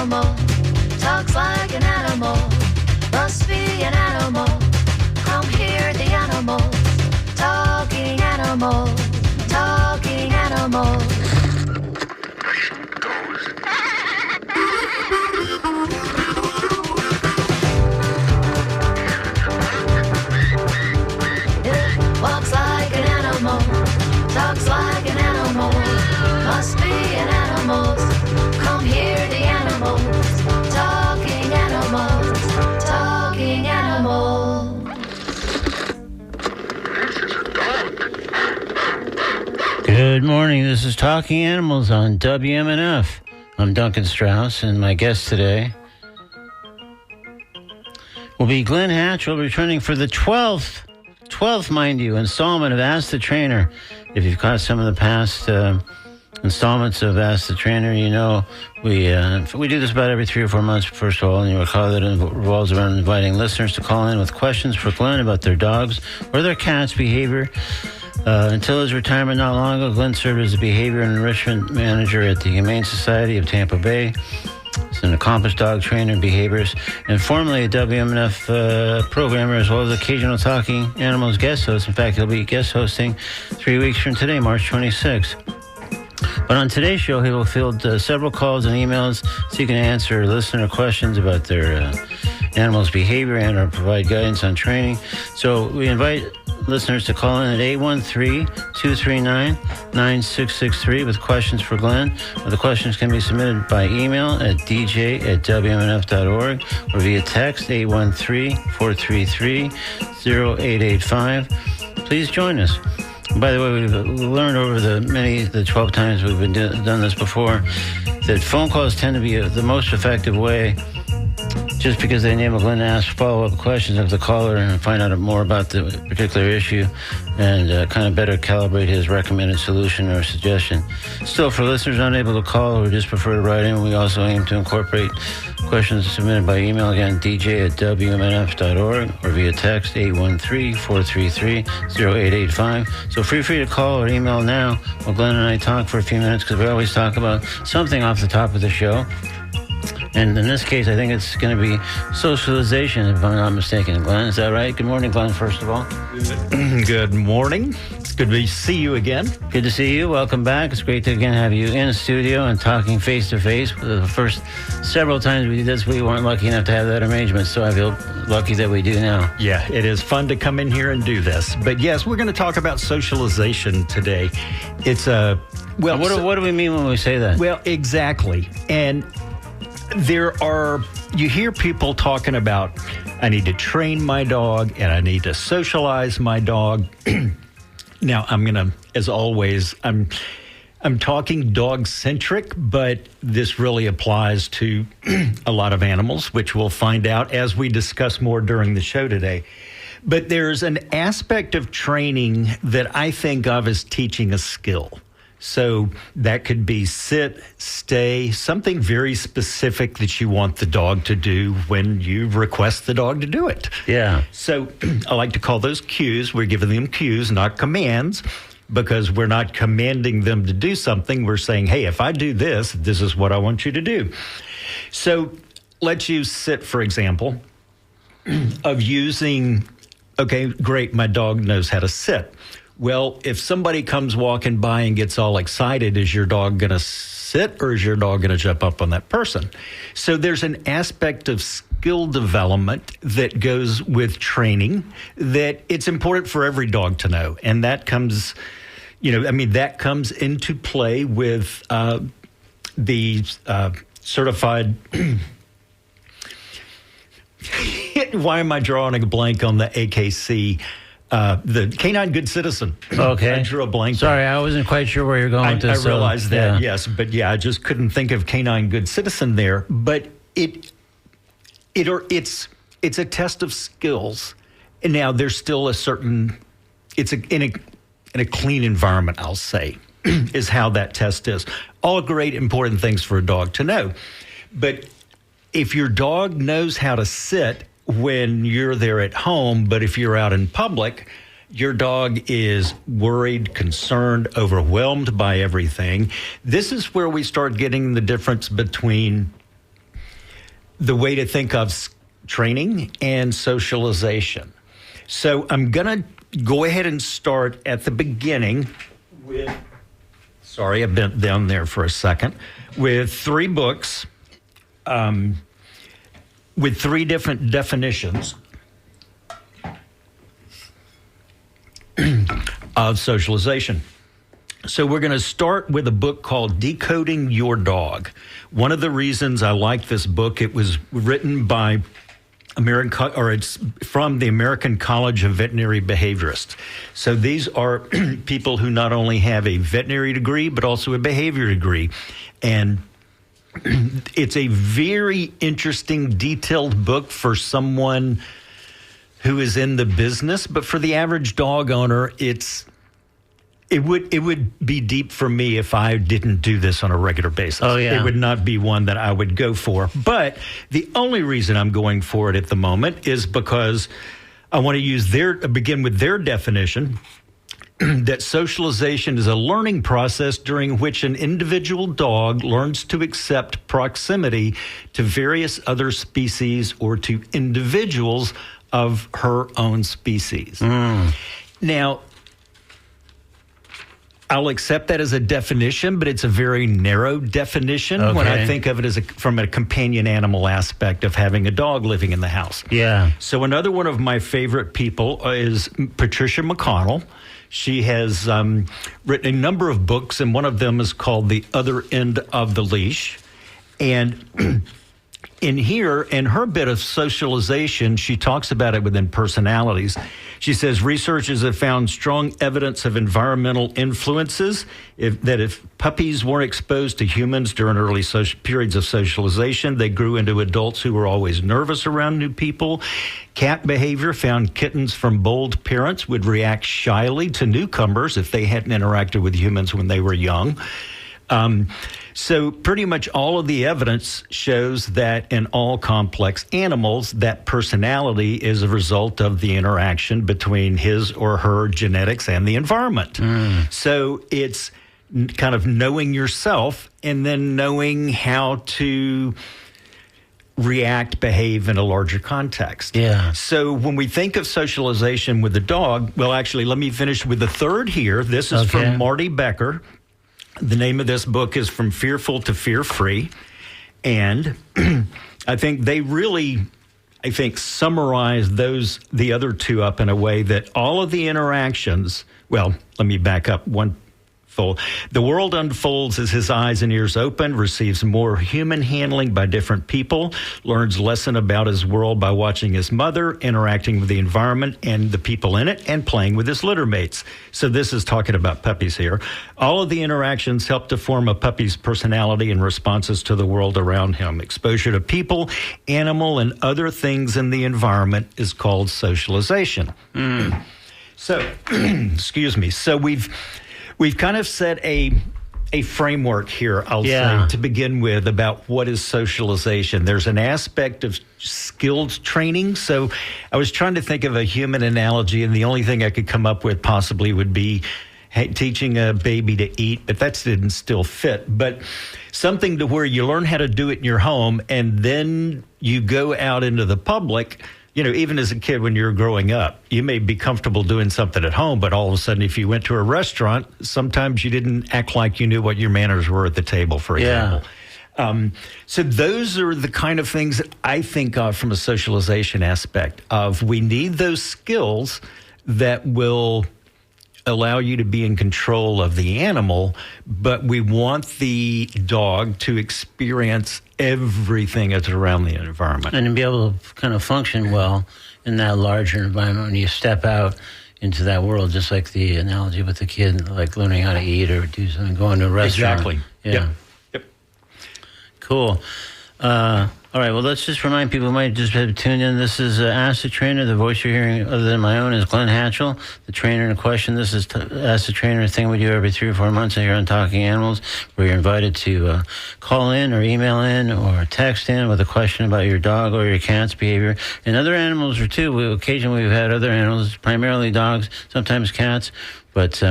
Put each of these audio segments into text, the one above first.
animal, talks like an animal, must be an animal. Come hear the animals, talking animals, talking animals. It walks like an animal, talks like an animal, must be an animal. Come hear the animals, talking animals, talking animals. Good morning, this is Talking Animals on WMNF. I'm Duncan Strauss, and my guest today will be Glen Hatchell, returning for the 12th, mind you, installment of Ask the Trainer. If you've caught some of the past installments of Ask the Trainer, you know we do this about every 3 or 4 months, first of all, and you recall that it revolves around inviting listeners to call in with questions for Glen about their dogs or their cats' behavior. Until his retirement not long ago, Glen served as a behavior and enrichment manager at the Humane Society of Tampa Bay. He's an accomplished dog trainer and behaviorist, and formerly a WMNF programmer, as well as occasional Talking Animals guest host. In fact, he'll be guest hosting 3 weeks from today, March 26th. But on today's show, he will field several calls and emails so you can answer listener questions about their animals' behavior and or provide guidance on training. So we invite listeners to call in at 813-239-9663 with questions for Glen. The questions can be submitted by email at dj@wmnf.org or via text 813-433-0885. Please join us. By the way, we've learned over the 12 times we've been done this before that phone calls tend to be the most effective way, just because they enable Glen to ask follow-up questions of the caller and find out more about the particular issue and kind of better calibrate his recommended solution or suggestion. Still, for listeners unable to call or just prefer to write in, we also aim to incorporate questions submitted by email, again, dj@wmnf.org or via text 813-433-0885. So feel free to call or email now while Glen and I talk for a few minutes, because we always talk about something off the top of the show. And in this case, I think it's going to be socialization, if I'm not mistaken. Glen, is that right? Good morning, Glen, first of all. Good morning. It's good to see you again. Good to see you. Welcome back. It's great to again have you in the studio and talking face-to-face. The first several times we did this, we weren't lucky enough to have that arrangement, so I feel lucky that we do now. Yeah, it is fun to come in here and do this. But yes, we're going to talk about socialization today. It's a... Well, what do we mean when we say that? Well, exactly. And you hear people talking about, I need to train my dog and I need to socialize my dog. Now, as always, I'm talking dog-centric, but this really applies to a lot of animals, which we'll find out as we discuss more during the show today. But there's an aspect of training that I think of as teaching a skill. So that could be sit, stay, something very specific that you want the dog to do when you request the dog to do it. Yeah. So I like to call those cues. We're giving them cues, not commands, because we're not commanding them to do something. We're saying, hey, if I do this, this is what I want you to do. So let's use sit, for example, of using, okay, great, my dog knows how to sit. Well, if somebody comes walking by and gets all excited, is your dog going to sit or is your dog going to jump up on that person? So there's an aspect of skill development that goes with training that it's important for every dog to know. And that comes, that comes into play with the certified... Why am I drawing a blank on the AKC? The Canine Good Citizen. Okay. I drew a blank. Sorry, I wasn't quite sure where you're going with this. I realized that, yes. But yeah, I just couldn't think of Canine Good Citizen there. But it's a test of skills. And now there's still a certain, in a clean environment, I'll say, is how that test is. All great, important things for a dog to know. But if your dog knows how to sit when you're there at home, but if you're out in public, your dog is worried, concerned, overwhelmed by everything. This is where we start getting the difference between the way to think of training and socialization. So I'm going to go ahead and start at the beginning with, sorry, I bent down there for a second, with 3 books with 3 different definitions of socialization. So we're going to start with a book called Decoding Your Dog. One of the reasons I like this book, it was written by it's from the American College of Veterinary Behaviorists. So these are people who not only have a veterinary degree, but also a behavior degree. And it's a very interesting, detailed book for someone who is in the business. But for the average dog owner, it would be deep for me if I didn't do this on a regular basis. Oh, yeah. It would not be one that I would go for. But the only reason I'm going for it at the moment is because I want to begin with their definition that socialization is a learning process during which an individual dog learns to accept proximity to various other species or to individuals of her own species. Now, I'll accept that as a definition, but it's a very narrow definition when I think of it as from a companion animal aspect of having a dog living in the house. Yeah. So another one of my favorite people is Patricia McConnell. She has written a number of books, and one of them is called The Other End of the Leash. And in her bit of socialization, she talks about it within personalities. She says researchers have found strong evidence of environmental influences, if puppies weren't exposed to humans during early periods of socialization, they grew into adults who were always nervous around new people. Cat behavior found kittens from bold parents would react shyly to newcomers if they hadn't interacted with humans when they were young. So pretty much all of the evidence shows that in all complex animals, that personality is a result of the interaction between his or her genetics and the environment. So it's kind of knowing yourself and then knowing how to react, behave in a larger context. Yeah. So when we think of socialization with the dog, well, actually, let me finish with the third here. This is from Marty Becker. The name of this book is From Fearful to Fear-Free. And I think they really, summarize the other 2 up in a way that all of the interactions, well, let me back up one fold. The world unfolds as his eyes and ears open, receives more human handling by different people, learns lesson about his world by watching his mother, interacting with the environment and the people in it, and playing with his litter mates. So this is talking about puppies here. All of the interactions help to form a puppy's personality and responses to the world around him. Exposure to people, animal, and other things in the environment is called socialization. So, excuse me. So we've kind of set a framework here, I'll say, to begin with about what is socialization. There's an aspect of skilled training. So I was trying to think of a human analogy, and the only thing I could come up with possibly would be teaching a baby to eat, but that didn't still fit. But something to where you learn how to do it in your home, and then you go out into the public. You know, even as a kid when you're growing up, you may be comfortable doing something at home, but all of a sudden, if you went to a restaurant, sometimes you didn't act like you knew what your manners were at the table, for example. So those are the kind of things that I think of from a socialization aspect of we need those skills that will allow you to be in control of the animal, but we want the dog to experience everything that's around the environment. And to be able to kind of function well in that larger environment when you step out into that world, just like the analogy with the kid, like learning how to eat or do something, going to a restaurant. Exactly. Yeah. Yep. Cool. All right, well, let's just remind people who might just have tuned in. This is Ask the Trainer. The voice you're hearing, other than my own, is Glen Hatchell, the trainer in question. This is Ask the Trainer, a thing we do every 3 or 4 months here on Talking Animals, where you're invited to call in or email in or text in with a question about your dog or your cat's behavior. And other animals, too. Occasionally we've had other animals, primarily dogs, sometimes cats. But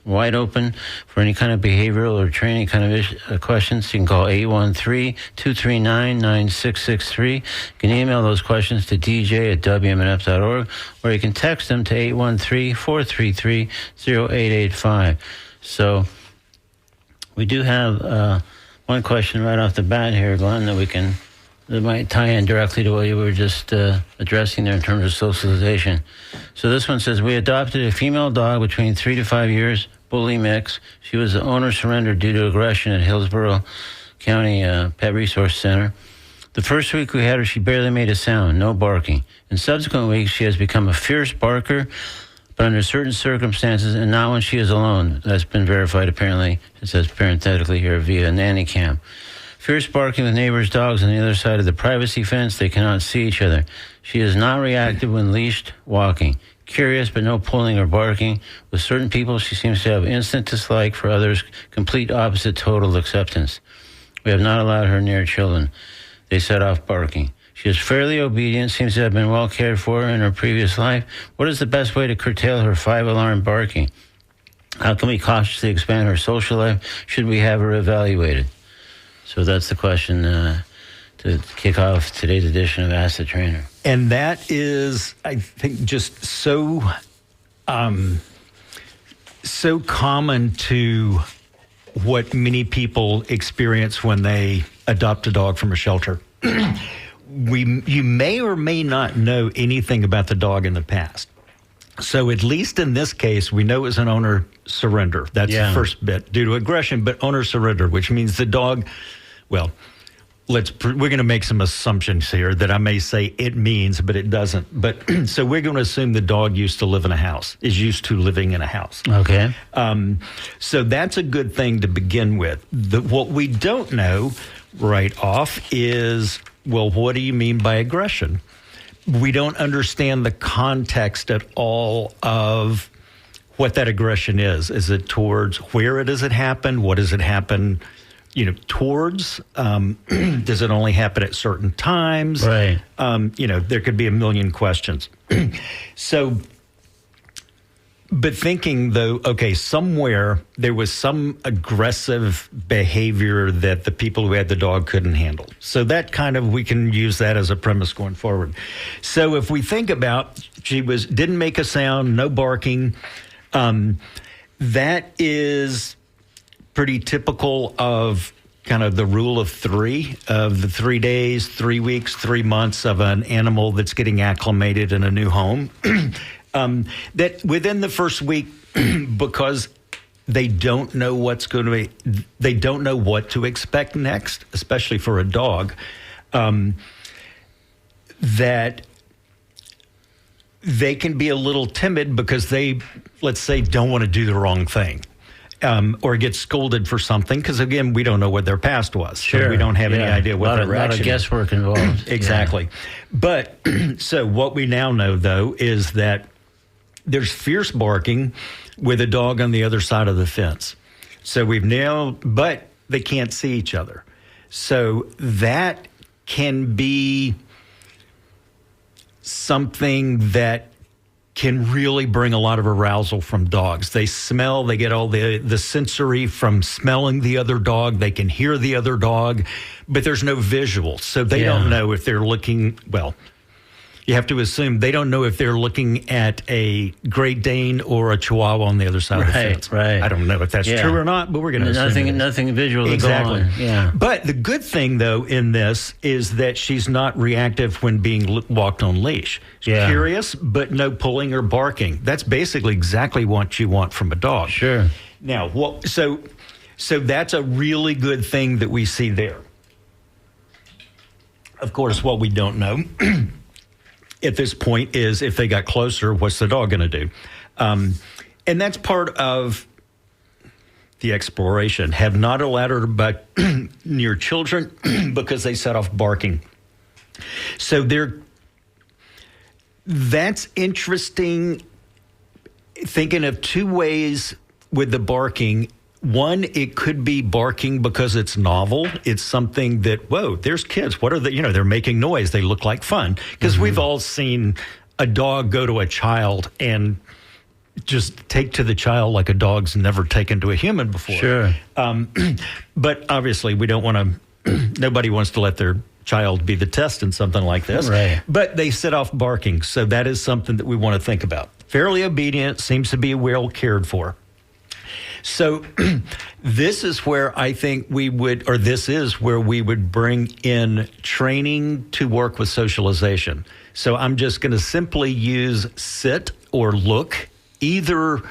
wide open for any kind of behavioral or training kind of questions. You can call 813-239-9663. You can email those questions to dj@wmnf.org, or you can text them to 813-433-0885. So we do have one question right off the bat here, Glenn, that might tie in directly to what you were just addressing there in terms of socialization. So this one says, we adopted a female dog between 3 to 5 years, bully mix. She was the owner surrendered due to aggression at Hillsborough County Pet Resource Center. The first week we had her, she barely made a sound, no barking. In subsequent weeks, she has become a fierce barker, but under certain circumstances and not when she is alone. That's been verified, apparently. It says parenthetically here via nanny cam. Fierce barking with neighbors' dogs on the other side of the privacy fence. They cannot see each other. She is not reactive when leashed walking. Curious, but no pulling or barking. With certain people, she seems to have instant dislike. For others, complete opposite, total acceptance. We have not allowed her near children. They set off barking. She is fairly obedient, seems to have been well cared for in her previous life. What is the best way to curtail her 5-alarm barking? How can we cautiously expand her social life? Should we have her evaluated? So that's the question to kick off today's edition of Ask the Trainer. And that is, I think, just so common to what many people experience when they adopt a dog from a shelter. You may or may not know anything about the dog in the past. So at least in this case, we know it was an owner surrender. That's the first bit, due to aggression, but owner surrender, which means the dog, well, we're going to make some assumptions here that I may say it means, but it doesn't. But so we're going to assume the dog used to live in a house, is used to living in a house. Okay. So that's a good thing to begin with. What we don't know right off is, well, what do you mean by aggression? We don't understand the context at all of what that aggression is. Is it towards where does it happen? What does it happen, towards? Does it only happen at certain times? Right. There could be a million questions. But thinking, though, okay, somewhere there was some aggressive behavior that the people who had the dog couldn't handle. So that we can use that as a premise going forward. So if we think about, she didn't make a sound, no barking, that is pretty typical of kind of the rule of 3, of the 3 days, 3 weeks, 3 months of an animal that's getting acclimated in a new home. That within the first week, because they don't know they don't know what to expect next, especially for a dog, that they can be a little timid because they, let's say, don't want to do the wrong thing. Or get scolded for something, because again, we don't know what their past was. Sure. So we don't have any idea what their reaction is. A lot of guesswork involved. Exactly. Yeah. But so what we now know, though, is that there's fierce barking with a dog on the other side of the fence. So but they can't see each other. So that can be something that can really bring a lot of arousal from dogs. They smell, they get all the sensory from smelling the other dog. They can hear the other dog, but there's no visual. So they don't know if they're looking, you have to assume they don't know if they're looking at a Great Dane or a Chihuahua on the other side of the fence. Right. I don't know if that's true or not, but we're going to assume nothing visual to exactly. go on. Yeah. But the good thing, though, in this is that she's not reactive when being walked on leash. She's curious, but no pulling or barking. That's basically exactly what you want from a dog. Sure. Now, so that's a really good thing that we see there. Of course, what we don't know at this point is if they got closer, what's the dog going to do? And that's part of the exploration. Have not allowed her but near children because they set off barking. So that's interesting, thinking of 2 ways with the barking. One, it could be barking because it's novel. It's something that, whoa, there's kids. What are they? They're making noise. They look like fun. Because we've all seen a dog go to a child and just take to the child like a dog's never taken to a human before. Sure. But obviously, we don't want to, nobody wants to let their child be the test in something like this. Right. But they set off barking. So that is something that we want to think about. Fairly obedient, seems to be well cared for. So this is where I think this is where we would bring in training to work with socialization. So I'm just going to simply use sit or look. Either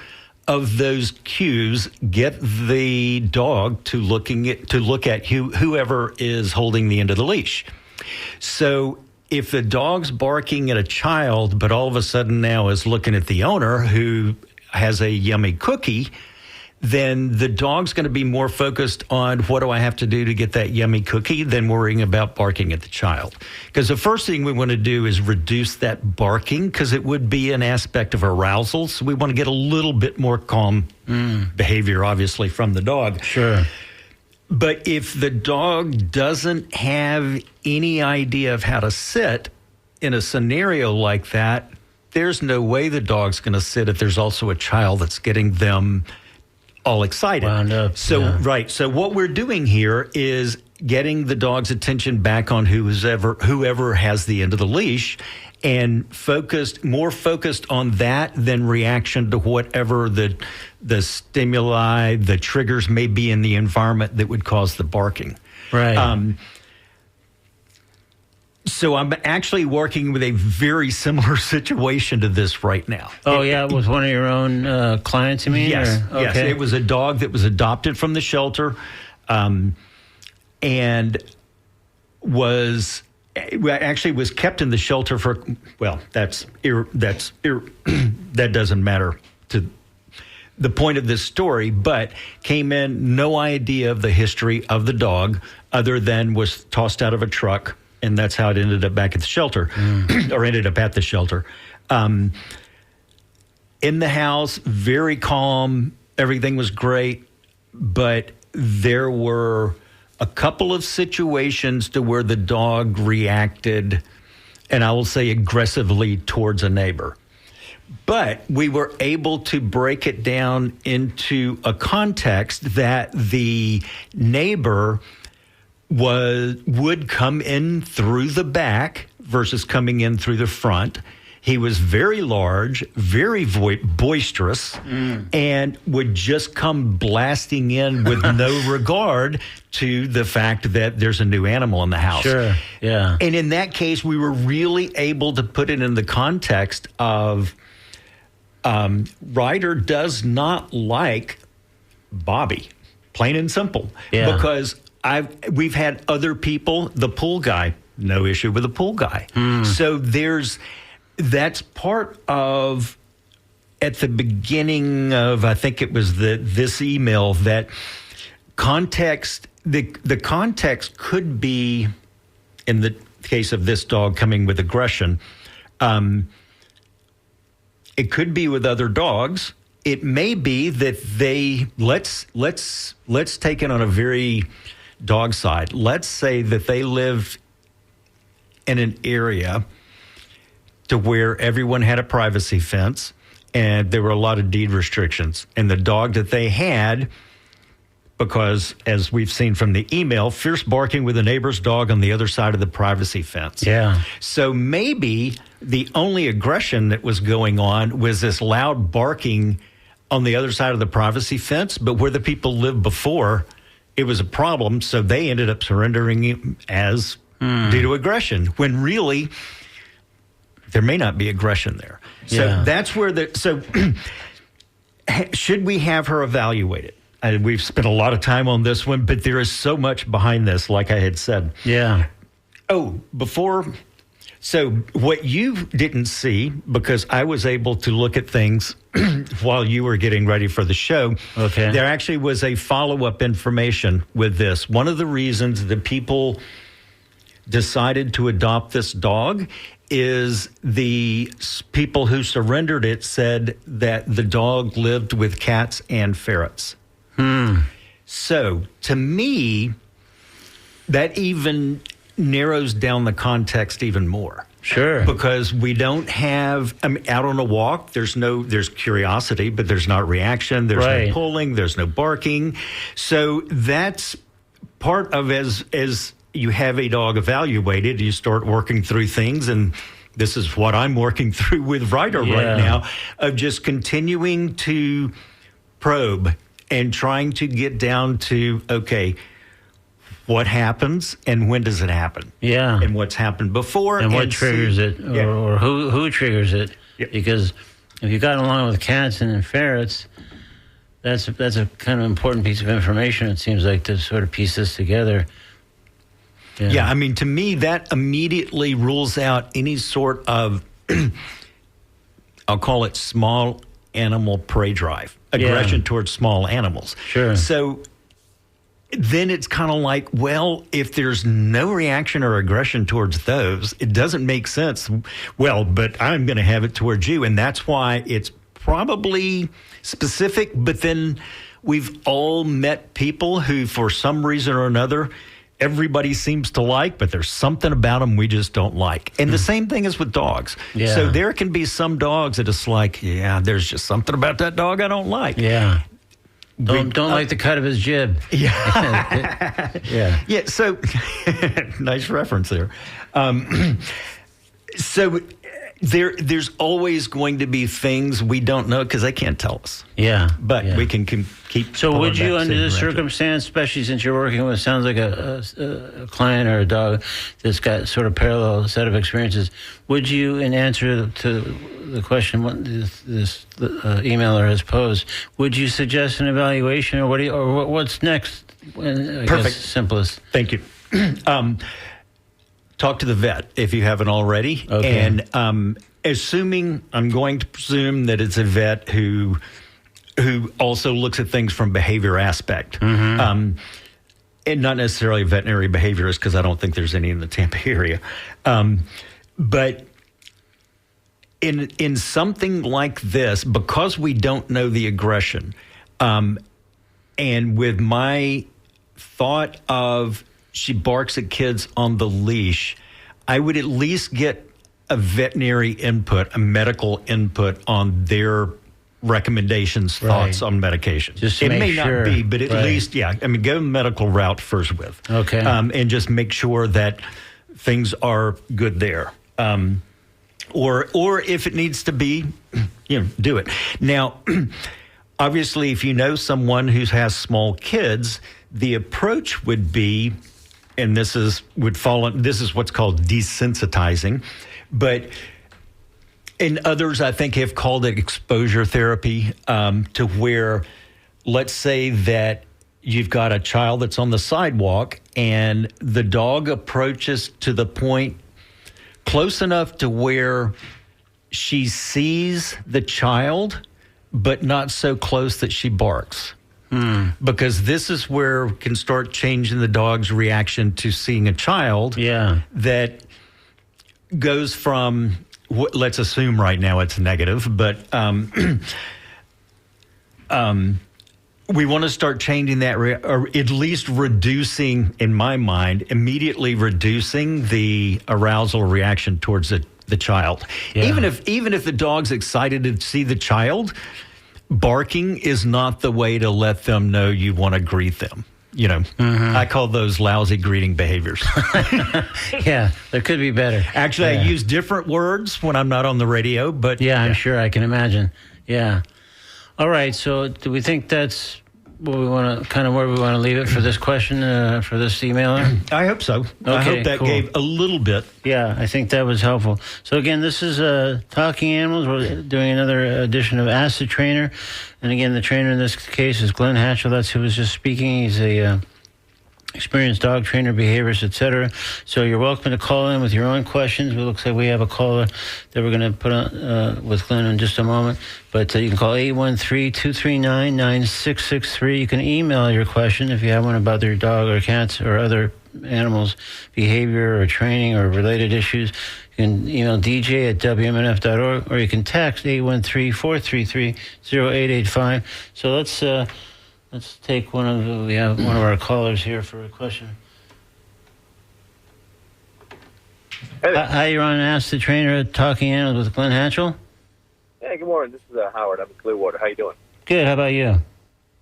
of those cues get the dog to look at whoever is holding the end of the leash. So if the dog's barking at a child, but all of a sudden now is looking at the owner who has a yummy cookie, then the dog's going to be more focused on what do I have to do to get that yummy cookie than worrying about barking at the child. Because the first thing we want to do is reduce that barking because it would be an aspect of arousal. So we want to get a little bit more calm behavior, obviously, from the dog. Sure. But if the dog doesn't have any idea of how to sit in a scenario like that, there's no way the dog's going to sit if there's also a child that's getting them all excited. Wound up, so, yeah. Right. So what we're doing here is getting the dog's attention back on whoever has the end of the leash and more focused on that than reaction to whatever the stimuli, the triggers may be in the environment that would cause the barking. Right. So I'm actually working with a very similar situation to this right now. Oh, yeah, it was one of your own clients, you mean? Yes, or? yes. Okay. It was a dog that was adopted from the shelter and was kept in the shelter for, well, that doesn't matter to the point of this story, but came in, no idea of the history of the dog other than was tossed out of a truck. And that's how it ended up back at the shelter, or ended up at the shelter. In the house, very calm. Everything was great. But there were a couple of situations to where the dog reacted, and I will say aggressively towards a neighbor. But we were able to break it down into a context that the neighbor would come in through the back versus coming in through the front. He was very large, very boisterous, and would just come blasting in with no regard to the fact that there's a new animal in the house. Sure, yeah. And in that case, we were really able to put it in the context of Ryder does not like Bobby, plain and simple, because we've had other people, the pool guy, no issue with the pool guy. So that's part of, at the beginning of, I think it was this email, that context, the context could be, in the case of this dog coming with aggression, it could be with other dogs. It may be that let's take it on a very dog side. Let's say that they live in an area to where everyone had a privacy fence and there were a lot of deed restrictions. And the dog that they had, because as we've seen from the email, fierce barking with a neighbor's dog on the other side of the privacy fence. Yeah. So maybe the only aggression that was going on was this loud barking on the other side of the privacy fence, but where the people lived before, it was a problem, so they ended up surrendering it as due to aggression, when really there may not be aggression there. So that's where so should we have her evaluated? And we've spent a lot of time on this one, but there is so much behind this, like I had said. Yeah. Oh, so what you didn't see, because I was able to look at things while you were getting ready for the show, there actually was a follow-up information with this. One of the reasons that people decided to adopt this dog is the people who surrendered it said that the dog lived with cats and ferrets. So to me, that even narrows down the context even more. Sure. Because we don't have, I mean, out on a walk, there's curiosity, but there's not reaction. There's no pulling. There's no barking. So that's part of as you have a dog evaluated, you start working through things. And this is what I'm working through with Ryder right now, of just continuing to probe and trying to get down to, okay, what happens and when does it happen? Yeah. And what's happened before. And what triggers it, or who triggers it. Yep. Because if you've gotten along with cats and ferrets, that's a kind of important piece of information, it seems like, to sort of piece this together. Yeah, I mean, to me, that immediately rules out any sort of, I'll call it small animal prey drive, aggression towards small animals. Sure. So then it's kind of like, well, if there's no reaction or aggression towards those, it doesn't make sense. Well, but I'm going to have it towards you. And that's why it's probably specific. But then we've all met people who, for some reason or another, everybody seems to like, but there's something about them we just don't like. And the same thing is with dogs. Yeah. So there can be some dogs that it's like, yeah, there's just something about that dog I don't like. Yeah. Don't like the cut of his jib. Yeah. Yeah. Yeah. So nice reference there. So there's always going to be things we don't know because they can't tell us. Yeah. But we can keep. So would you, under this direction. circumstance, especially since you're working with, sounds like a client or a dog that's got sort of parallel set of experiences, would you, in answer to the question what this emailer has posed, would you suggest an evaluation, or what's next? Perfect. Simplest. Thank you. Talk to the vet if you haven't already. Okay. And I'm going to presume that it's a vet who also looks at things from behavior aspect. And not necessarily a veterinary behaviorist, because I don't think there's any in the Tampa area. But in something like this, because we don't know the aggression, and with my thought of she barks at kids on the leash, I would at least get a veterinary input, a medical input on their recommendations, thoughts on medication. Just to it make may sure. not be, but at least, go the medical route first with. Okay. And just make sure that things are good there. Or if it needs to be, do it. Now, obviously, if you know someone who has small kids, the approach would be, and this is what's called desensitizing, but and others I think have called it exposure therapy, to where, let's say that you've got a child that's on the sidewalk and the dog approaches to the point close enough to where she sees the child, but not so close that she barks. Because this is where we can start changing the dog's reaction to seeing a child. Yeah. That goes from, let's assume right now it's negative, but we want to start changing that, or at least reducing, in my mind, immediately reducing the arousal reaction towards the child. Yeah. Even if the dog's excited to see the child, barking is not the way to let them know you want to greet them. I call those lousy greeting behaviors. Yeah, there could be better. Actually, I use different words when I'm not on the radio, but I'm sure, I can imagine. Yeah. All right, so do we think that's what we want to, kind of where we want to leave it for this question, for this emailer? I hope so. I hope that gave a little bit. Yeah, I think that was helpful. So again, this is Talking Animals. We're doing another edition of Ask the Trainer. And again, the trainer in this case is Glen Hatchell. That's who was just speaking. He's a experienced dog trainer, behaviorist, etc. So you're welcome to call in with your own questions. It looks like we have a caller that we're going to put on with Glenn in just a moment. But you can call 813-239-9663. You can email your question if you have one about your dog or cats or other animals' behavior or training or related issues. You can email dj@wmnf.org, or you can text 813-433-0885. So let's take we have one of our callers here for a question. Hey. Hi, you're on Ask the Trainer Talking Animals with Glen Hatchell. Hey, good morning. This is Howard. I'm in Clearwater. How you doing? Good. How about you?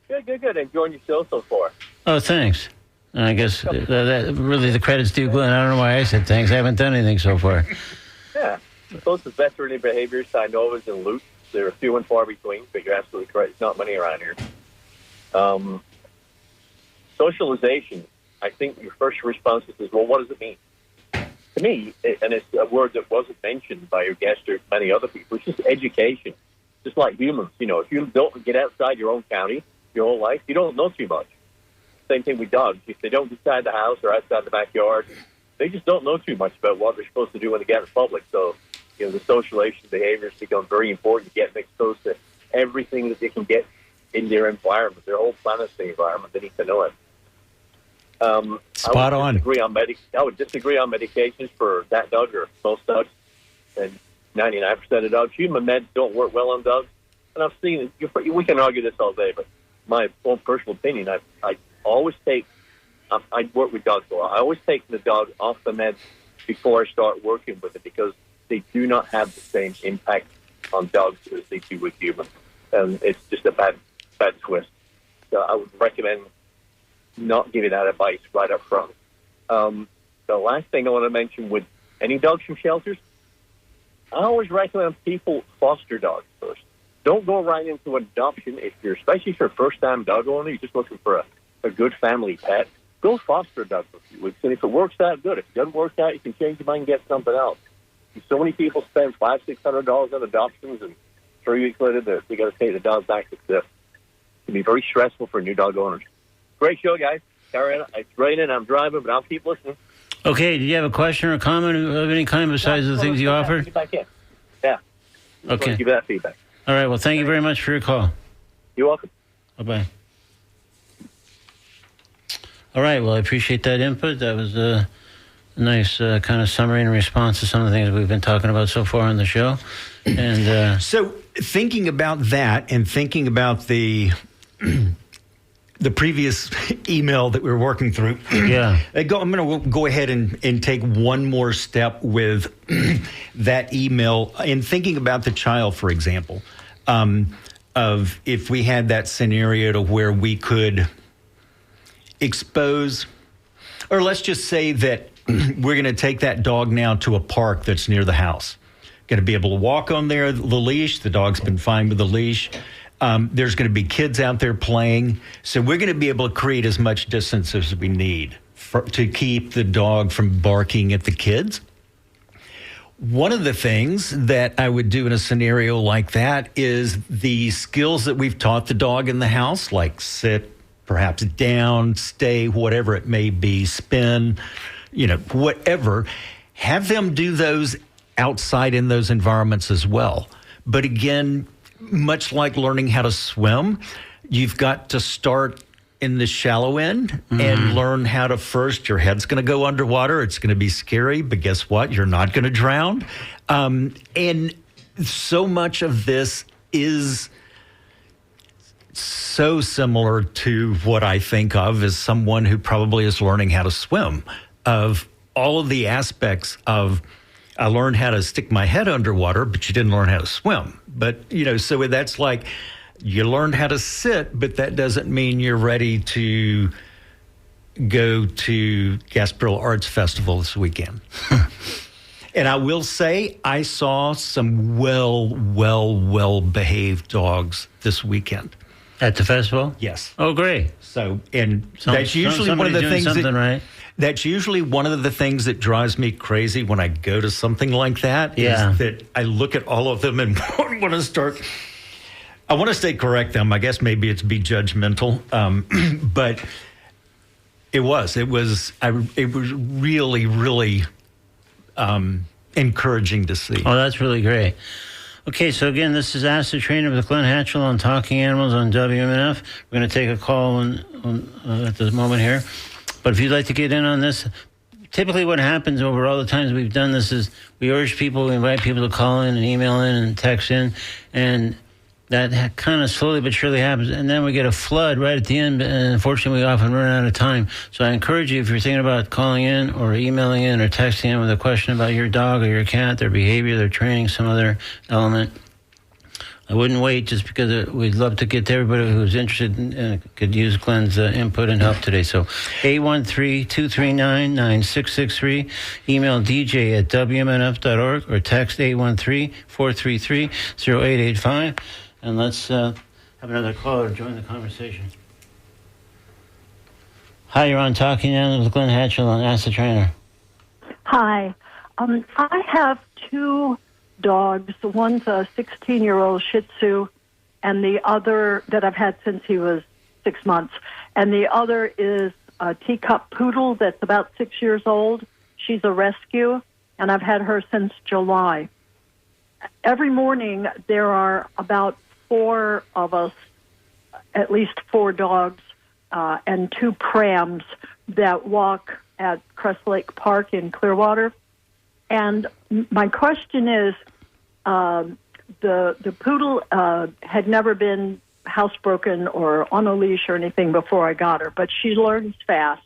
Good. Enjoying your show so far. Oh, thanks. I guess that really the credit's due Glenn. I don't know why I said thanks. I haven't done anything so far. Yeah. The closest veterinary behaviorist I know is in Lutz. They're few and far between, but you're absolutely correct. There's not many around here. Socialization. I think your first response is, well, what does it mean? To me, and it's a word that wasn't mentioned by your guest or many other people, it's just education. Just like humans, if you don't get outside your own county your whole life, you don't know too much. Same thing with dogs. If they don't get inside the house or outside the backyard, they just don't know too much about what they're supposed to do when they get in public. So, the socialization behaviors become very important to get them exposed to everything that they can get in their environment, their whole planet's the environment. They need to know it. Spot on. I would disagree on medications for that dog or most dogs, and 99% of dogs. Human meds don't work well on dogs, and I've seen it. We can argue this all day, but my own personal opinion, I always take. I work with dogs a lot. I always take the dog off the meds before I start working with it because they do not have the same impact on dogs as they do with humans, and it's just a bad twist. So I would recommend not giving that advice right up front. The last thing I want to mention with any dogs from shelters, I always recommend people foster dogs first. Don't go right into adoption especially if you're a first-time dog owner, you're just looking for a good family pet. Go foster a dog for a few weeks, and if it works out, good. If it doesn't work out, you can change your mind and get something else. So many people spend $500-$600 on adoptions, and 3 weeks later, they got to take the dog back to SIF. It can be very stressful for new dog owners. Great show, guys. Carry on. It's raining. I'm driving, but I'll keep listening. Okay. Do you have a question or comment of any kind besides the things you offered? If I can. Yeah. Okay. Give that feedback. All right. Well, thank you very much for your call. You're welcome. Bye-bye. All right. Well, I appreciate that input. That was a nice kind of summary and response to some of the things we've been talking about so far on the show. And so thinking about that and thinking about the previous email that we were working through. Yeah. I'm going to go ahead and take one more step with that email in thinking about the child, for example, of if we had that scenario to where we could expose, or let's just say that we're going to take that dog now to a park that's near the house. Going to be able to walk on there, the leash. The dog's been fine with the leash. There's going to be kids out there playing. So we're going to be able to create as much distance as we need to keep the dog from barking at the kids. One of the things that I would do in a scenario like that is the skills that we've taught the dog in the house, like sit, perhaps down, stay, whatever it may be, spin, whatever. Have them do those outside in those environments as well. But again, much like learning how to swim, you've got to start in the shallow end and learn how to first, your head's going to go underwater. It's going to be scary, but guess what? You're not going to drown. And so much of this is so similar to what I think of as someone who probably is learning how to swim, of all of the aspects of, I learned how to stick my head underwater, but you didn't learn how to swim. But, so that's like you learned how to sit, but that doesn't mean you're ready to go to Gasparilla Arts Festival this weekend. And I will say I saw some well-behaved dogs this weekend. At the festival? Yes. Oh, great. So, and that's usually one of the things right. That's usually one of the things that drives me crazy when I go to something like that. Yeah. Is that I look at all of them and want to start. I want to stay correct them. I guess maybe it's be judgmental, but it was really, really encouraging to see. Oh, that's really great. Okay, so again, this is Ask the Trainer with Glen Hatchell on Talking Animals on WMNF. We're going to take a call at the moment here. But if you'd like to get in on this, typically what happens over all the times we've done this is we urge people, we invite people to call in and email in and text in. And that kind of slowly but surely happens, and then we get a flood right at the end, and unfortunately we often run out of time. So I encourage you, if you're thinking about calling in or emailing in or texting in with a question about your dog or your cat, their behavior, their training, some other element, I wouldn't wait, just because we'd love to get to everybody who's interested and could use Glen's input and help today. So 813-239-9663, email dj@wmnf.org, or text 813-433-0885. And let's have another caller join the conversation. Hi, you're on Talking Animals with Glen Hatchell on Ask the Trainer. Hi. I have two dogs. One's a 16-year-old Shih Tzu, and the other that I've had since he was 6 months. And the other is a teacup poodle that's about 6 years old. She's a rescue, and I've had her since July. Every morning there are about 4 of us, at least 4 dogs, and 2 prams that walk at Crest Lake Park in Clearwater. And my question is, the poodle had never been housebroken or on a leash or anything before I got her, but she learns fast.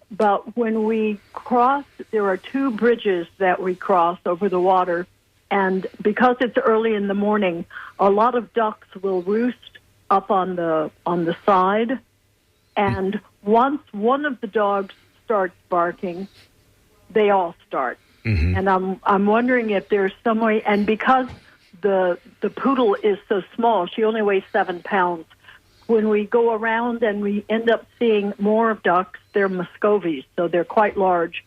But when we cross, there are 2 bridges that we cross over the water, and because it's early in the morning, a lot of ducks will roost up on the side. And once one of the dogs starts barking, they all start. Mm-hmm. And I'm wondering if there's some way. And because the poodle is so small, she only weighs 7 pounds. When we go around and we end up seeing more ducks, they're Muscovies, so they're quite large.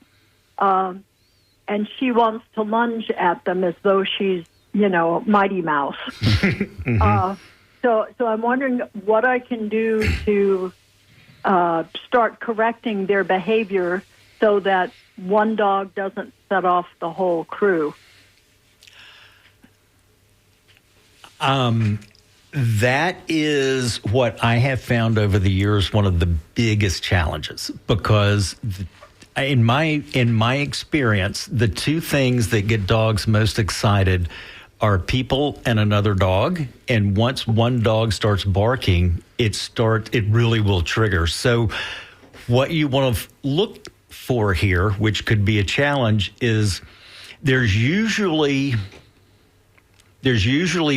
And she wants to lunge at them as though she's, Mighty Mouse. Mm-hmm. So I'm wondering what I can do to start correcting their behavior so that one dog doesn't set off the whole crew. That is what I have found over the years one of the biggest challenges, because in my experience, the 2 things that get dogs most excited are people and another dog. And once one dog starts barking, it really will trigger. So what you want to look for here, which could be a challenge, is there's usually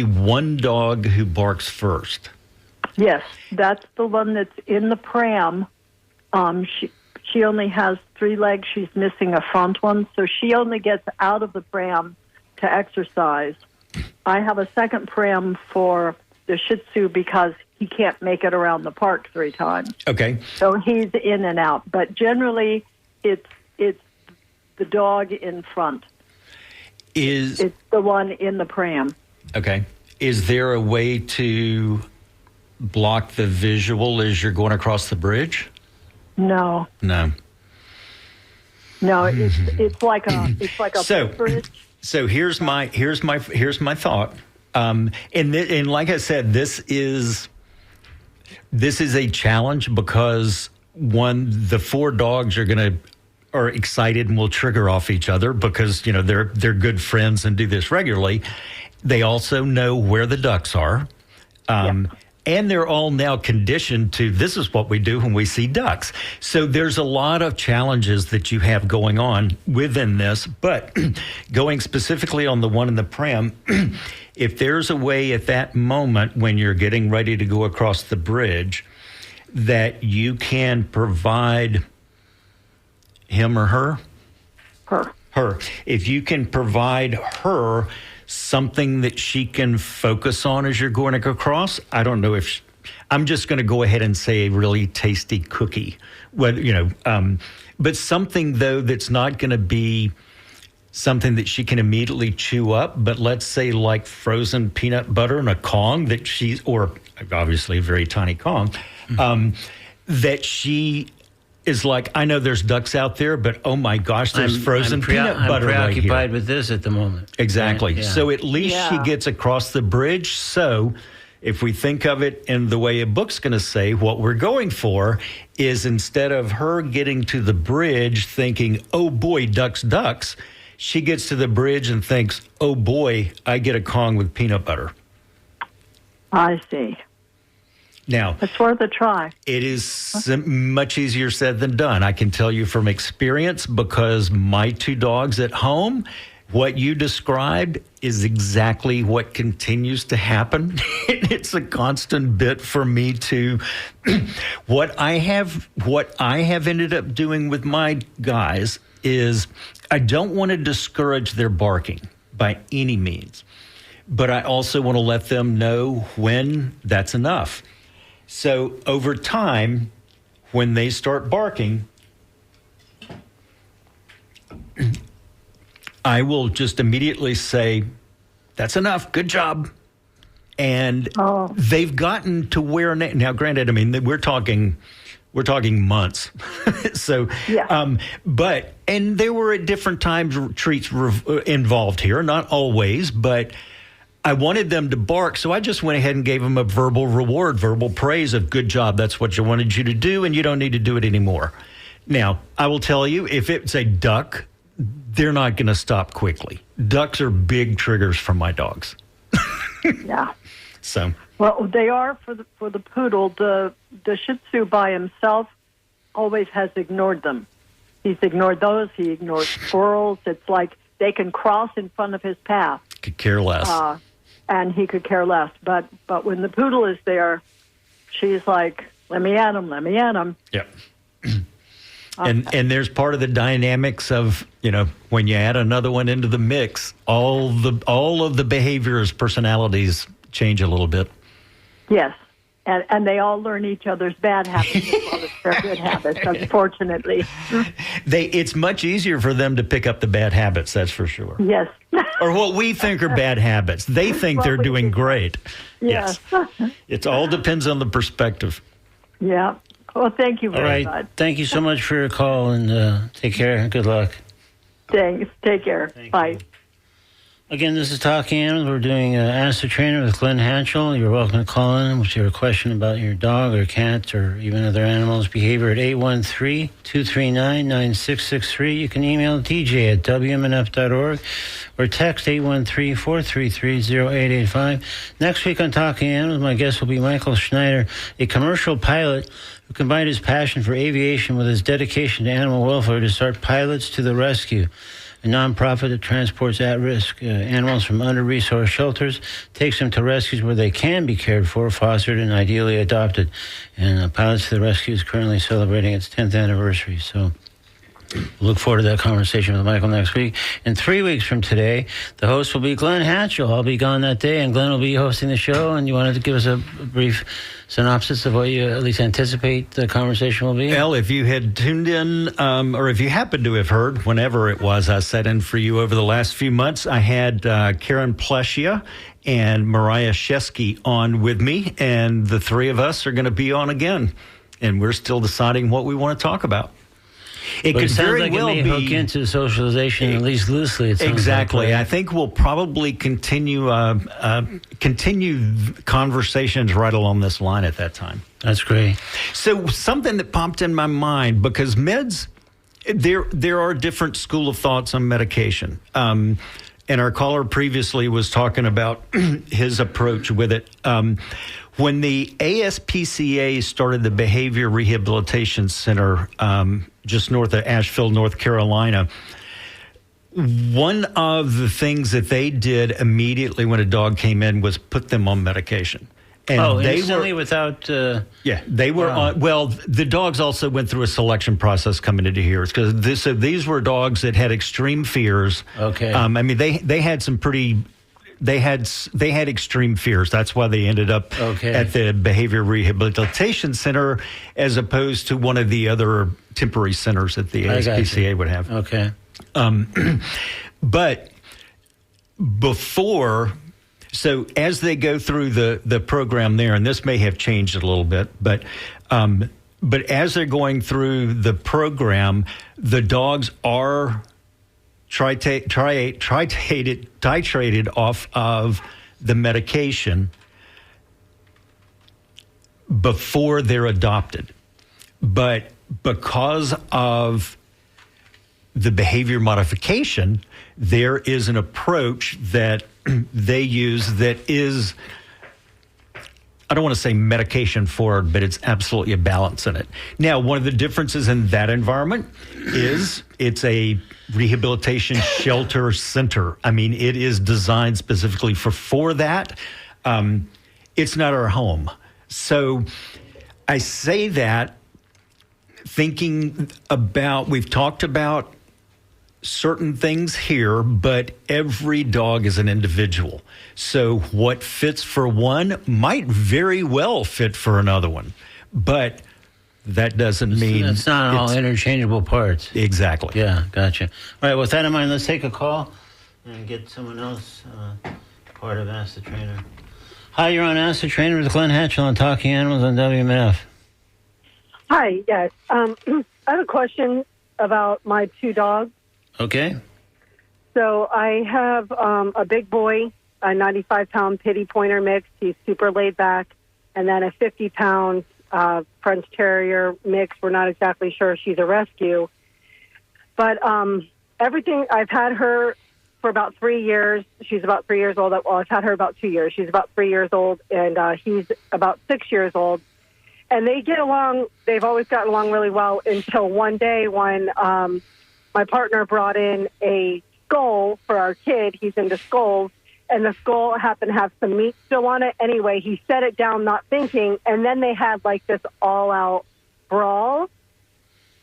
one dog who barks first. Yes, that's the one that's in the pram. She only has 3 legs. She's missing a front one, so she only gets out of the pram to exercise. I have a second pram for the Shih Tzu because he can't make it around the park 3 times. Okay. So he's in and out. But generally, it's the dog in front. It's the one in the pram. Okay. Is there a way to block the visual as you're going across the bridge? No. It's like a bridge. So here's my thought. And like I said, this is a challenge because the 4 dogs are excited and will trigger off each other because they're good friends and do this regularly. They also know where the ducks are. And they're all now conditioned to, this is what we do when we see ducks. So there's a lot of challenges that you have going on within this. But going specifically on the one in the pram, if there's a way at that moment when you're getting ready to go across the bridge that you can provide him or her? Her. If you can provide her something that she can focus on as you're going across. I don't know if I'm just going to go ahead and say a really tasty cookie, but something though that's not going to be something that she can immediately chew up. But let's say like frozen peanut butter in a Kong or obviously a very tiny Kong, that she is like, I know there's ducks out there, but oh my gosh, there's frozen peanut butter right here. I'm preoccupied with this at the moment. Exactly. Right? Yeah. So at least she gets across the bridge. So if we think of it in the way a book's going to say, what we're going for is instead of her getting to the bridge thinking, oh boy, ducks, she gets to the bridge and thinks, oh boy, I get a Kong with peanut butter. I see. Now, It's worth a try. it is much easier said than done. I can tell you from experience, because my 2 dogs at home, what you described is exactly what continues to happen. It's a constant bit for me to what I have ended up doing with my guys is I don't want to discourage their barking by any means, but I also want to let them know when that's enough. So over time, when they start barking, I will just immediately say, "That's enough. Good job." And they've gotten to where now. Granted, I mean we're talking months. So, yeah. And there were at different times treats involved here, not always, but I wanted them to bark, so I just went ahead and gave them a verbal reward, verbal praise of "good job. That's what I wanted you to do, and you don't need to do it anymore." Now, I will tell you, if it's a duck, they're not going to stop quickly. Ducks are big triggers for my dogs. Yeah. So, well, they are for the poodle. The Shih Tzu by himself always has ignored them. He's ignored those. He ignores squirrels. It's like they can cross in front of his path. Could care less. And he could care less. But when the poodle is there, she's like, "Let me at him. Let me at him." Yep. And there's part of the dynamics of, when you add another one into the mix, all of the behaviorist personalities change a little bit. Yes. And they all learn each other's bad habits as well as their good habits, unfortunately. It's much easier for them to pick up the bad habits, that's for sure. Yes. Or what we think are bad habits. They think they're doing great. Yes. It all depends on the perspective. Yeah. Well, thank you very much. All right. Thank you so much for your call, and take care. Good luck. Thanks. Take care. Bye. You. Again, this is Talking Animals. We're doing Ask the Trainer with Glen Hatchell. You're welcome to call in with your question about your dog or cat or even other animals' behavior at 813-239-9663. You can email TJ at WMNF.org or text 813-433-0885. Next week on Talking Animals, my guest will be Michael Schneider, a commercial pilot who combined his passion for aviation with his dedication to animal welfare to start Pilots to the Rescue, a nonprofit that transports at-risk animals from under-resourced shelters, takes them to rescues where they can be cared for, fostered, and ideally adopted. And Pilots to the Rescue is currently celebrating its 10th anniversary. So look forward to that conversation with Michael next week. In 3 weeks from today, the host will be Glen Hatchell. I'll be gone that day, and Glen will be hosting the show. And you wanted to give us a brief synopsis of what you at least anticipate the conversation will be? Well, if you had tuned in, or if you happen to have heard, whenever it was I sat in for you over the last few months, I had Karen Pleschia and Mariah Shesky on with me, and the three of us are going to be on again, and we're still deciding what we want to talk about. It could very well be hook into socialization, at least loosely. Exactly. I think we'll probably continue conversations right along this line at that time. That's great. So something that popped in my mind, because meds, there are different school of thoughts on medication. And our caller previously was talking about his approach with it. When the ASPCA started the Behavior Rehabilitation Center just north of Asheville, North Carolina, one of the things that they did immediately when a dog came in was put them on medication. And they instantly without... they were on... Well, the dogs also went through a selection process coming into here. Because these were dogs that had extreme fears. Okay. I mean, they had some pretty... They had extreme fears. That's why they ended up at the Behavior Rehabilitation Center as opposed to one of the other temporary centers that the ASPCA would have. Okay. But before, so as they go through the program there, and this may have changed a little bit, but as they're going through the program, the dogs are titrated off of the medication before they're adopted. But because of the behavior modification, there is an approach that they use that is I don't want to say medication for it, but it's absolutely a balance in it. Now, one of the differences in that environment is it's a rehabilitation shelter center. I mean, it is designed specifically for that. It's not our home. So I say that thinking about, we've talked about certain things here, but every dog is an individual. So what fits for one might very well fit for another one, but that doesn't mean it's not all interchangeable parts. Exactly. Yeah, gotcha. All right, with that in mind, let's take a call and get someone else part of Ask the Trainer. Hi, you're on Ask the Trainer with Glen Hatchell on Talking Animals on WMNF. Hi, yes. I have a question about my two dogs. Okay. So I have a big boy, a 95-pound Pitty Pointer mix. He's super laid back. And then a 50-pound French Terrier mix. We're not exactly sure. She's a rescue. But everything, I've had her for about 3 years. She's about 3 years old. Well, I've had her about 2 years. She's about 3 years old, and he's about 6 years old. And they get along. They've always gotten along really well until one day when my partner brought in a skull for our kid. He's into skulls. And the skull happened to have some meat still on it. Anyway, he set it down not thinking. And then they had like this all-out brawl.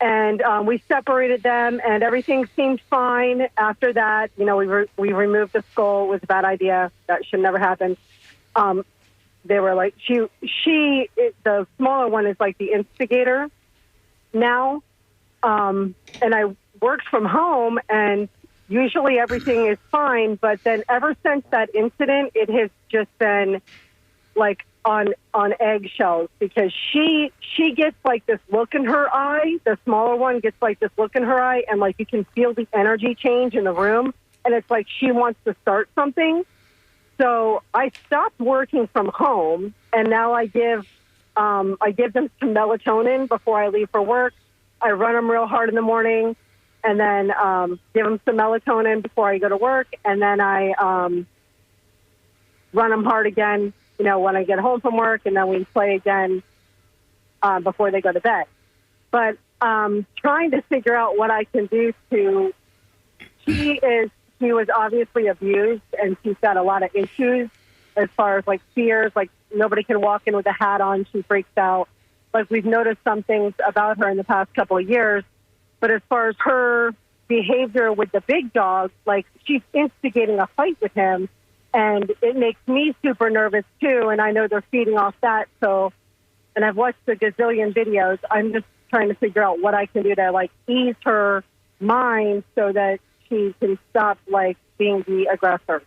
And we separated them, and everything seemed fine. After that, you know, we removed the skull. It was a bad idea. That should never happen. They were like, the smaller one is like the instigator now. And I worked from home, and usually everything is fine. But then ever since that incident, it has just been like on eggshells, because she gets like this look in her eye. The smaller one gets like this look in her eye, and like you can feel the energy change in the room, and it's like she wants to start something. So I stopped working from home, and now I give them some melatonin before I leave for work. I run them real hard in the morning, and then give them some melatonin before I go to work, and then I run them hard again, you know, when I get home from work, and then we play again before they go to bed. But trying to figure out what I can do to, she was obviously abused, and she's got a lot of issues as far as like fears, like nobody can walk in with a hat on, she freaks out. Like we've noticed some things about her in the past couple of years, but as far as her behavior with the big dog, like she's instigating a fight with him, and it makes me super nervous too, and I know they're feeding off that. So, and I've watched a gazillion videos. I'm just trying to figure out what I can do to like ease her mind so that she can stop like being the aggressor.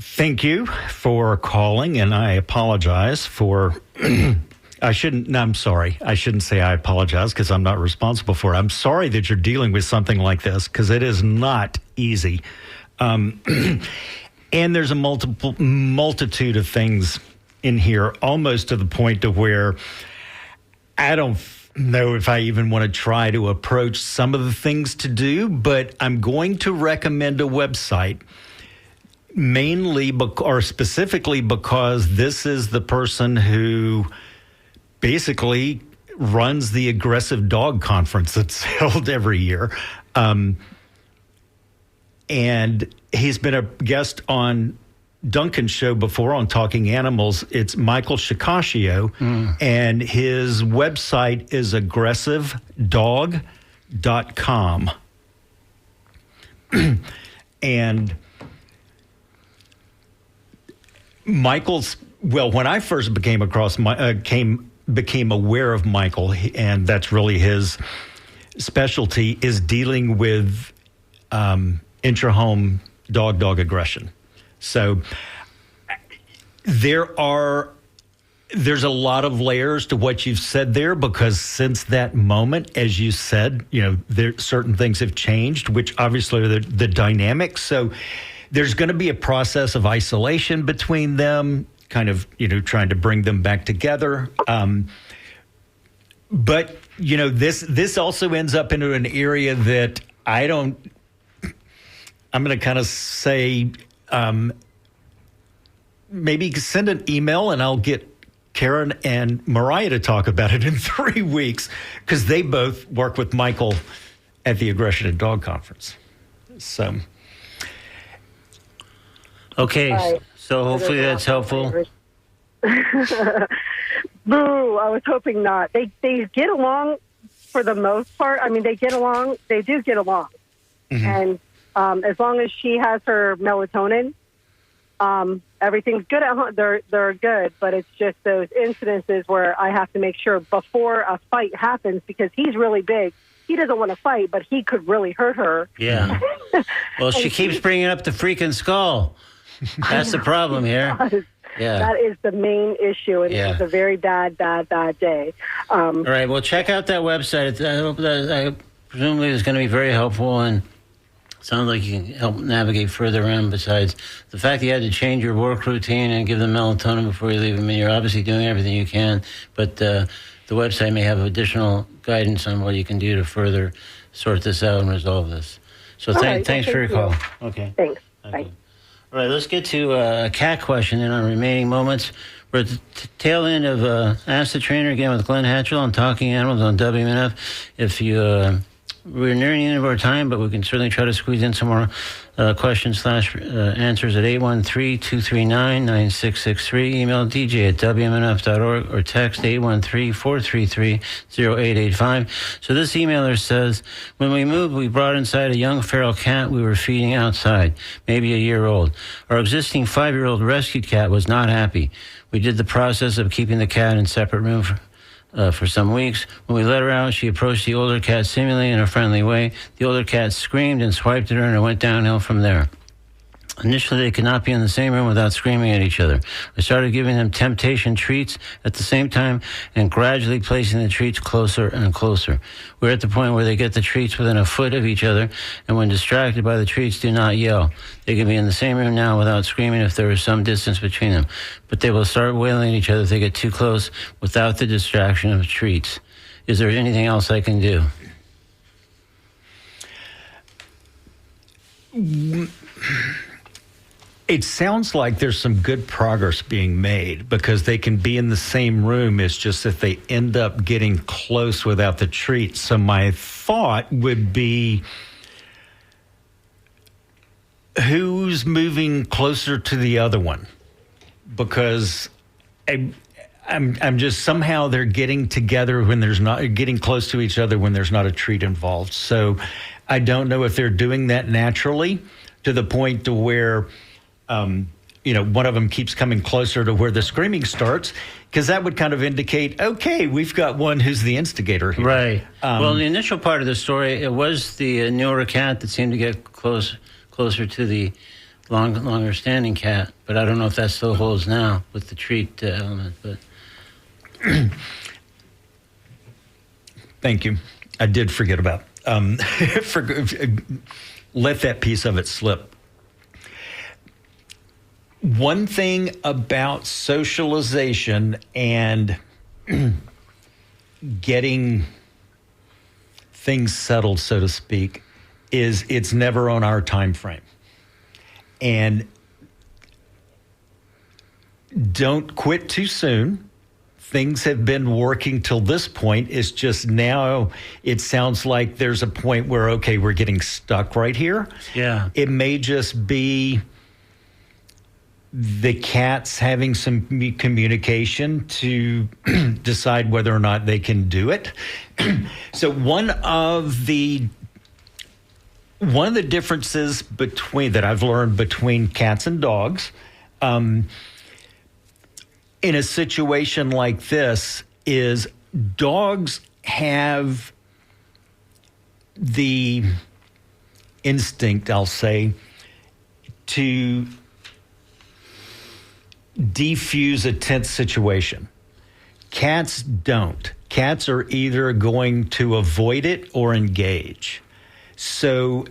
Thank you for calling, and I apologize for... I'm sorry. I shouldn't say I apologize because I'm not responsible for it. I'm sorry that you're dealing with something like this because it is not easy. And there's a multitude of things in here, almost to the point of where I don't know if I even want to try to approach some of the things to do, but I'm going to recommend a website mainly or specifically because this is the person who basically runs the aggressive dog conference that's held every year. And he's been a guest on Duncan's show before on Talking Animals. It's Michael Shikashio, and his website is aggressivedog.com. And Michael's, well, when I first became aware of Michael, and that's really his specialty, is dealing with intra-home dog aggression. So there's a lot of layers to what you've said there, because since that moment, as you said, you know, certain things have changed, which obviously are the dynamics. So there's going to be a process of isolation between them, kind of, you know, trying to bring them back together. But, you know, this also ends up into an area that I'm going to kind of say maybe send an email and I'll get Karen and Mariah to talk about it in 3 weeks, because they both work with Michael at the Aggression and Dog Conference. So, okay, so hopefully that's helpful. Boo! I was hoping not. They get along for the most part. I mean, they get along. They do get along, and as long as she has her melatonin, everything's good at home. They're good, but it's just those incidences where I have to make sure before a fight happens, because he's really big. He doesn't want to fight, but he could really hurt her. Yeah. Well, she keeps bringing up the freaking skull. That's the problem here. Yeah. That is the main issue, and it's a very bad day. All right, well, check out that website. I hope that presumably it's going to be very helpful, and it sounds like you can help navigate further in. Besides the fact that you had to change your work routine and give them melatonin before you leave. I mean, you're obviously doing everything you can, but the website may have additional guidance on what you can do to further sort this out and resolve this. So thanks for your call. Okay. Thanks. Okay. Bye. All right, let's get to a cat question in our remaining moments. We're at the tail end of Ask the Trainer again with Glen Hatchell on Talking Animals on WMNF. If you, we're nearing the end of our time, but we can certainly try to squeeze in some more questions / answers at 813-239-9663. Email dj@wmnf.org or text 813-433-0885. So this emailer says, when we moved, we brought inside a young feral cat we were feeding outside, maybe a year old. Our existing 5-year-old rescued cat was not happy. We did the process of keeping the cat in separate room for some weeks. When we let her out, she approached the older cat seemingly in a friendly way. The older cat screamed and swiped at her, and it went downhill from there. Initially, they could not be in the same room without screaming at each other. I started giving them temptation treats at the same time and gradually placing the treats closer and closer. We're at the point where they get the treats within a foot of each other, and when distracted by the treats, do not yell. They can be in the same room now without screaming if there is some distance between them, but they will start wailing at each other if they get too close without the distraction of treats. Is there anything else I can do? It sounds like there's some good progress being made, because they can be in the same room. It's just that they end up getting close without the treats. So my thought would be, who's moving closer to the other one? Because I'm just, somehow they're getting together when there's not, getting close to each other when there's not a treat involved. So I don't know if they're doing that naturally to the point to where one of them keeps coming closer to where the screaming starts, because that would kind of indicate, okay, we've got one who's the instigator here. Right. Well, in the initial part of the story, it was the newer cat that seemed to get closer to the longer standing cat, but I don't know if that still holds now with the treat element. But thank you. I did forget about let that piece of it slip. One thing about socialization and getting things settled, so to speak, is it's never on our time frame. And don't quit too soon. Things have been working till this point. It's just now it sounds like there's a point where, okay, we're getting stuck right here. Yeah. It may just be the cats having some communication to decide whether or not they can do it. So one of the differences that I've learned between cats and dogs, in a situation like this, is dogs have the instinct, I'll say, to defuse a tense situation. Cats don't. Cats are either going to avoid it or engage. So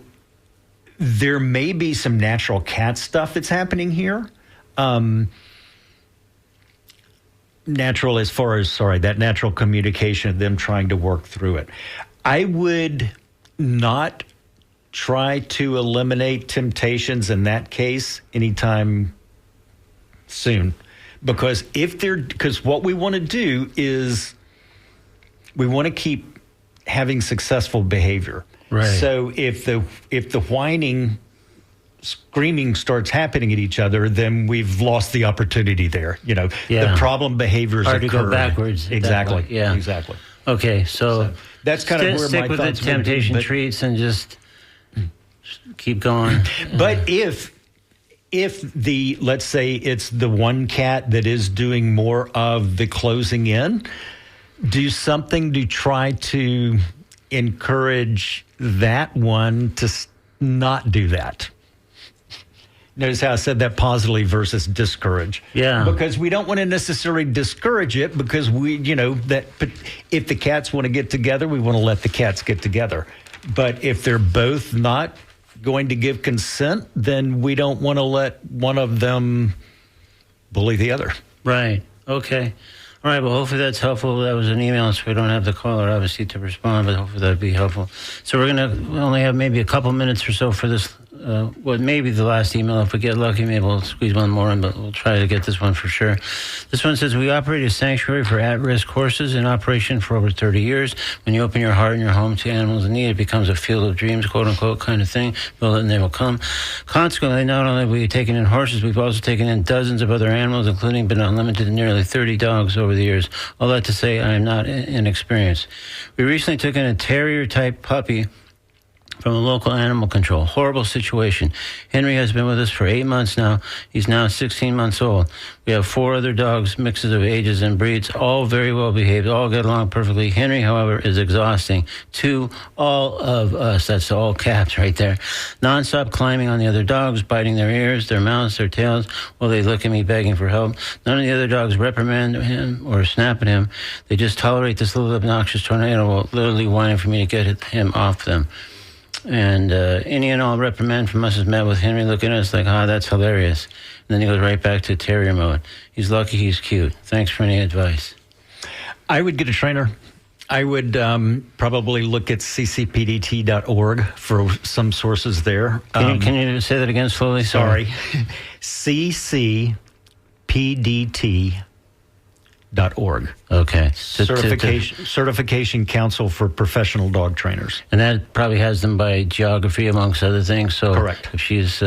there may be some natural cat stuff that's happening here. Natural as far as, that natural communication of them trying to work through it. I would not try to eliminate temptations in that case anytime soon. Because what we want to do is we want to keep having successful behavior. Right. So if the whining, screaming starts happening at each other, then we've lost the opportunity there. The problem behaviors hard occur. to go backwards. Exactly. Yeah. Exactly. Okay, so that's kind of where stick my with the thoughts would be, temptation but- treats and just keep going. But if let's say it's the one cat that is doing more of the closing in, do something to try to encourage that one to not do that. Notice how I said that positively versus discourage. Yeah. Because we don't want to necessarily discourage it, because but if the cats want to get together, we want to let the cats get together. But if they're both not going to give consent, then we don't want to let one of them bully the other. Right. Okay. All right. Well, hopefully that's helpful. That was an email, so we don't have the caller, obviously, to respond, but hopefully that'd be helpful. So we only have maybe a couple minutes or so for this. Maybe the last email. If we get lucky, maybe we'll squeeze one more in, but we'll try to get this one for sure. This one says, we operate a sanctuary for at-risk horses in operation for over 30 years. When you open your heart and your home to animals in need, it becomes a field of dreams, quote-unquote, kind of thing. Build it and they will come. Consequently, not only have we taken in horses, we've also taken in dozens of other animals, including but not limited to nearly 30 dogs over the years. All that to say, I am not inexperienced. We recently took in a terrier-type puppy from a local animal control. Horrible situation. Henry has been with us for 8 months now. He's now 16 months old. We have 4 other dogs, mixes of ages and breeds, all very well behaved, all get along perfectly. Henry, however, is exhausting to all of us. That's all caps right there. Non-stop climbing on the other dogs, biting their ears, their mouths, their tails, while they look at me begging for help. None of the other dogs reprimand him or snap at him. They just tolerate this little obnoxious tornado while literally whining for me to get him off them. And any and all reprimand from us is met with Henry looking at us like, that's hilarious. And then he goes right back to terrier mode. He's lucky he's cute. Thanks for any advice. I would get a trainer. I would probably look at ccpdt.org for some sources there. Can you say that again slowly? Sorry. ccpdt.org. Okay. Certification Council for Professional Dog Trainers. And that probably has them by geography, amongst other things. So correct. If she's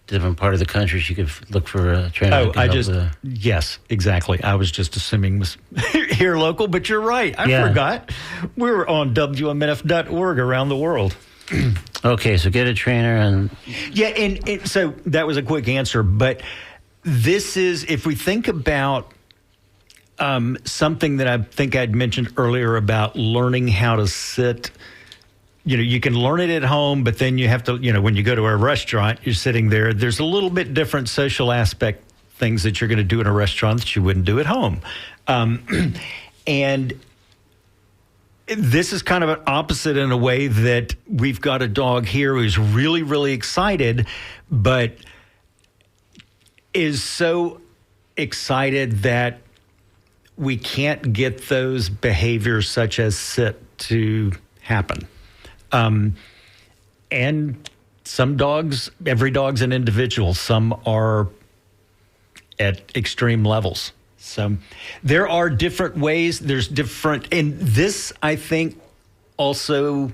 different part of the country, she could look for a trainer. Yes, exactly. I was just assuming was here local, but you're right. I forgot. We're on WMNF.org around the world. Okay, so get a trainer and... Yeah, and so that was a quick answer, but this is, if we think about something that I think I'd mentioned earlier about learning how to sit. You can learn it at home, but then you have to, when you go to a restaurant, you're sitting there. There's a little bit different social aspect things that you're going to do in a restaurant that you wouldn't do at home. And this is kind of an opposite in a way that we've got a dog here who's really, really excited, but is so excited that we can't get those behaviors such as sit to happen. And some dogs, every dog's an individual. Some are at extreme levels. So there are different ways. There's different, and this, I think, also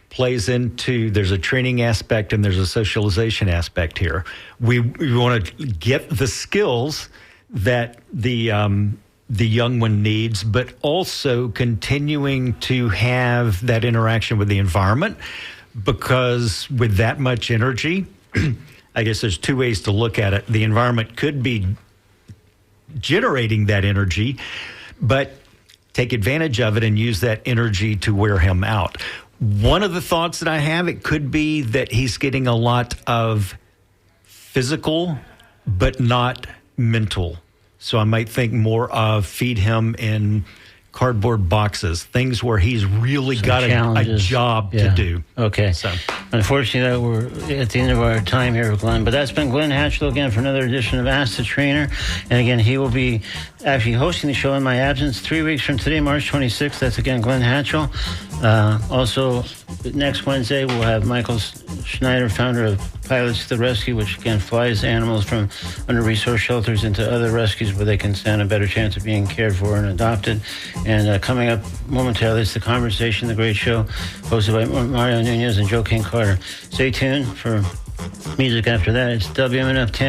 plays into, there's a training aspect and there's a socialization aspect here. We want to get the skills that the young one needs, but also continuing to have that interaction with the environment, because with that much energy, I guess there's two ways to look at it. The environment could be generating that energy, but take advantage of it and use that energy to wear him out. One of the thoughts that I have, it could be that he's getting a lot of physical, but not mental. So I might think more of feed him in cardboard boxes, things where he's really got a job to do. Okay. So unfortunately, we're at the end of our time here with Glenn, but that's been Glen Hatchell again for another edition of Ask the Trainer. And again, he will be actually hosting the show in my absence 3 weeks from today, March 26th. That's again Glen Hatchell. Also, next Wednesday, we'll have Michael Schneider, founder of Pilots to the Rescue, which again flies animals from under-resourced shelters into other rescues where they can stand a better chance of being cared for and adopted. And coming up momentarily, it's The Conversation, the great show hosted by Mario Nunez and Joe King Carter. Stay tuned for music after that. It's WMNF Tampa.